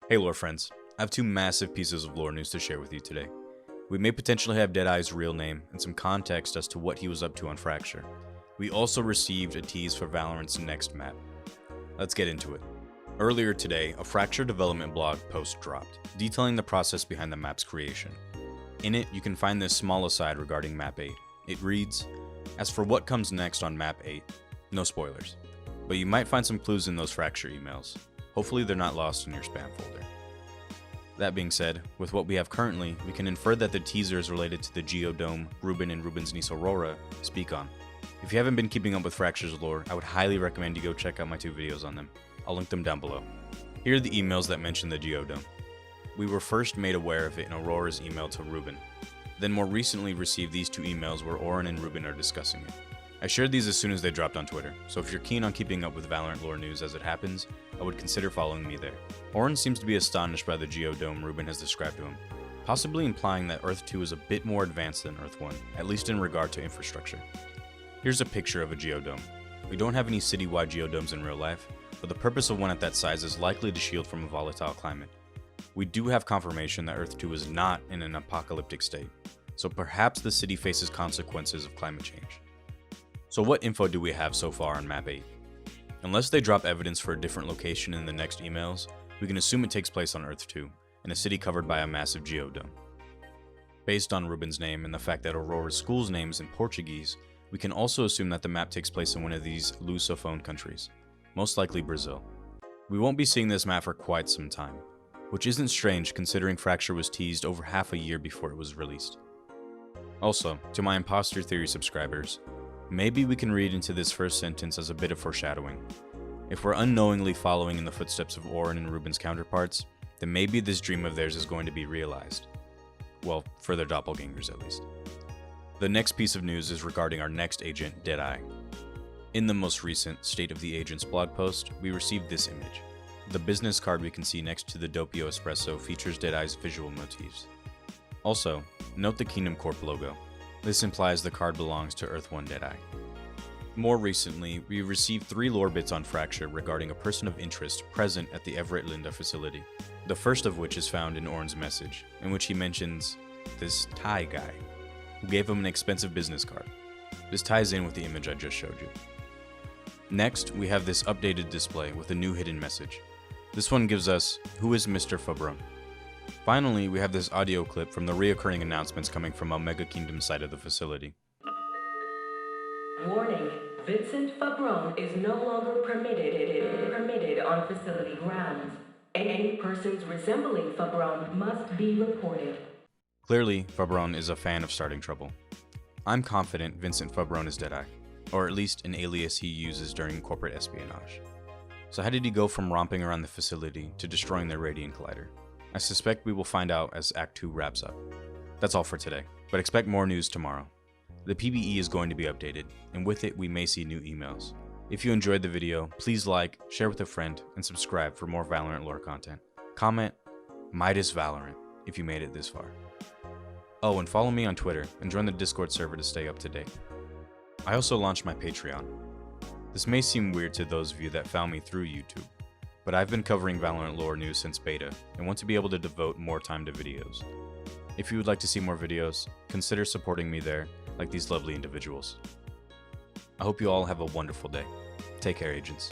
Hey lore friends, I have two massive pieces of lore news to share with you today. We may potentially have DeadEye's real name and some context as to what he was up to on Fracture. We also received a tease for Valorant's next map. Let's get into it. Earlier today, a Fracture development blog post dropped, detailing the process behind the map's creation. In it, you can find this small aside regarding Map 8. It reads, "As for what comes next on Map 8, no spoilers, but you might find some clues in those Fracture emails. Hopefully they're not lost in your spam folder." That being said, with what we have currently, we can infer that the teaser is related to the Geodome Ruben and Ruben's niece Aurora speak on. If you haven't been keeping up with Fracture's lore, I would highly recommend you go check out my two videos on them. I'll link them down below. Here are the emails that mention the Geodome. We were first made aware of it in Aurora's email to Ruben, then more recently received these two emails where Oran and Ruben are discussing it. I shared these as soon as they dropped on Twitter, so if you're keen on keeping up with Valorant lore news as it happens, I would consider following me there. Oran seems to be astonished by the Geodome Ruben has described to him, possibly implying that Earth 2 is a bit more advanced than Earth 1, at least in regard to infrastructure. Here's a picture of a geodome. We don't have any citywide geodomes in real life, but the purpose of one at that size is likely to shield from a volatile climate. We do have confirmation that Earth 2 is not in an apocalyptic state, so perhaps the city faces consequences of climate change. So what info do we have so far on Map 8? Unless they drop evidence for a different location in the next emails, we can assume it takes place on Earth 2, in a city covered by a massive geodome. Based on Ruben's name and the fact that Aurora's school's name is in Portuguese, we can also assume that the map takes place in one of these Lusophone countries, most likely Brazil. We won't be seeing this map for quite some time, which isn't strange considering Fracture was teased over half a year before it was released. Also, to my imposter theory subscribers, maybe we can read into this first sentence as a bit of foreshadowing. If we're unknowingly following in the footsteps of Oran and Ruben's counterparts, then maybe this dream of theirs is going to be realized. Well, for their doppelgangers at least. The next piece of news is regarding our next agent, DeadEye. In the most recent State of the Agents blog post, we received this image. The business card we can see next to the Doppio Espresso features DeadEye's visual motifs. Also, note the Kingdom Corp logo. This implies the card belongs to Earth 1 DeadEye. More recently, we received 3 lore bits on Fracture regarding a person of interest present at the Everett Linda facility. The first of which is found in Oran's message, in which he mentions this Thai guy, who gave him an expensive business card. This ties in with the image I just showed you. Next, we have this updated display with a new hidden message. This one gives us, "Who is Mr. Fabron?" Finally, we have this audio clip from the reoccurring announcements coming from Omega Kingdom's side of the facility. Warning, Vincent Fabron is no longer permitted on facility grounds. Any persons resembling Fabron must be reported. Clearly, Fabron is a fan of starting trouble. I'm confident Vincent Fabron is DeadEye, or at least an alias he uses during corporate espionage. So how did he go from romping around the facility to destroying their Radiant Collider? I suspect we will find out as Act 2 wraps up. That's all for today, but expect more news tomorrow. The PBE is going to be updated, and with it we may see new emails. If you enjoyed the video, please like, share with a friend, and subscribe for more Valorant lore content. Comment Midas Valorant if you made it this far. Oh, and follow me on Twitter and join the Discord server to stay up to date. I also launched my Patreon. This may seem weird to those of you that found me through YouTube, but I've been covering Valorant lore news since beta and want to be able to devote more time to videos. If you would like to see more videos, consider supporting me there like these lovely individuals. I hope you all have a wonderful day. Take care, agents.